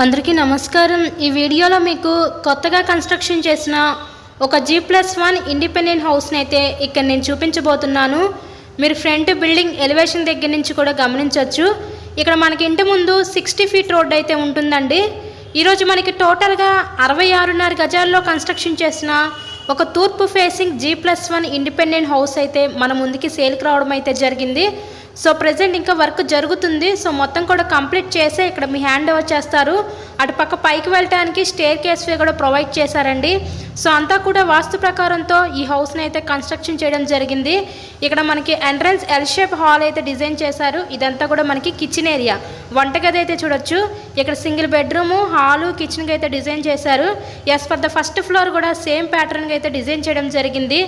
అందరికీ నమస్కారం। ఈ వీడియోలో మీకు కొత్తగా కన్స్ట్రక్షన్ చేసిన ఒక G+1 ఇండిపెండెంట్ హౌస్ని అయితే ఇక్కడ నేను చూపించబోతున్నాను। మీరు ఫ్రంట్ బిల్డింగ్ ఎలివేషన్ దగ్గర నుంచి కూడా గమనించవచ్చు। ఇక్కడ మనకి ఇంటి ముందు 60 ఫీట్ రోడ్ అయితే ఉంటుందండి। ఈరోజు మనకి టోటల్గా 66.5 గజాల్లో కన్స్ట్రక్షన్ చేసిన ఒక తూర్పు ఫేసింగ్ G+1 ఇండిపెండెంట్ హౌస్ అయితే మన ముందుకి సేల్కి రావడం అయితే జరిగింది। సో ప్రెజెంట్ ఇంకా వర్క్ జరుగుతుంది। సో మొత్తం కూడా కంప్లీట్ చేసే ఇక్కడ మీ హ్యాండ్ ఓవర్ చేస్తారు। అటు పక్క పైకి వెళ్ళడానికి స్టేర్ కేస్ వే కూడా ప్రొవైడ్ చేశారండి। సో అంతా కూడా వాస్తు ప్రకారంతో ఈ హౌస్ని అయితే కన్స్ట్రక్షన్ చేయడం జరిగింది। ఇక్కడ మనకి ఎంట్రన్స్ ఎల్ షేప్ హాల్ అయితే డిజైన్ చేశారు। ఇదంతా కూడా మనకి కిచెన్ ఏరియా, వంటగది అయితే చూడొచ్చు। ఇక్కడ సింగిల్ బెడ్రూము, హాలు, కిచెన్కి అయితే డిజైన్ చేశారు। As per the first floor కూడా సేమ్ ప్యాటర్న్గా అయితే డిజైన్ చేయడం జరిగింది।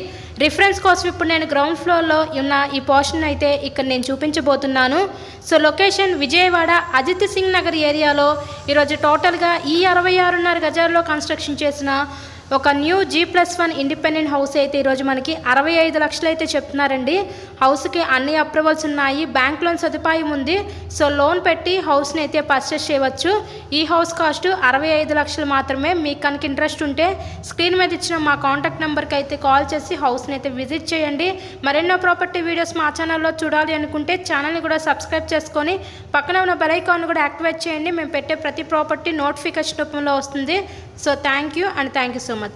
రిఫరెన్స్ కోసం ఇప్పుడు నేను గ్రౌండ్ ఫ్లోర్లో ఉన్న ఈ పోర్షన్ అయితే ఇక్కడ నేను చూపించబోతున్నాను। సో లొకేషన్ విజయవాడ అజిత్ సింగ్ నగర్ ఏరియాలో ఈరోజు టోటల్గా ఈ 66.5 గజాల్లో కన్స్ట్రక్షన్ చేసిన ఒక న్యూ G+1 ఇండిపెండెంట్ హౌస్ అయితే ఈరోజు మనకి 65 లక్షలు అయితే చెప్తున్నారండి। హౌస్కి అన్ని అప్రూవల్స్ ఉన్నాయి, బ్యాంక్ లోన్ సదుపాయం ఉంది। సో లోన్ పెట్టి హౌస్ని అయితే పర్చేస్ చేయవచ్చు। ఈ హౌస్ కాస్ట్ 65 లక్షలు మాత్రమే। మీకు కనుక ఇంట్రెస్ట్ ఉంటే స్క్రీన్ మీద ఇచ్చిన మా కాంటాక్ట్ నెంబర్కి అయితే కాల్ చేసి హౌస్ని అయితే విజిట్ చేయండి। మరెన్నో ప్రాపర్టీ వీడియోస్ మా ఛానల్లో చూడాలి అనుకుంటే ఛానల్ని కూడా సబ్స్క్రైబ్ చేసుకొని పక్కన ఉన్న బెల్ ఐకాన్ కూడా యాక్టివేట్ చేయండి। మేము పెట్టే ప్రతి ప్రాపర్టీ నోటిఫికేషన్ రూపంలో వస్తుంది। So thank you and thank you so much.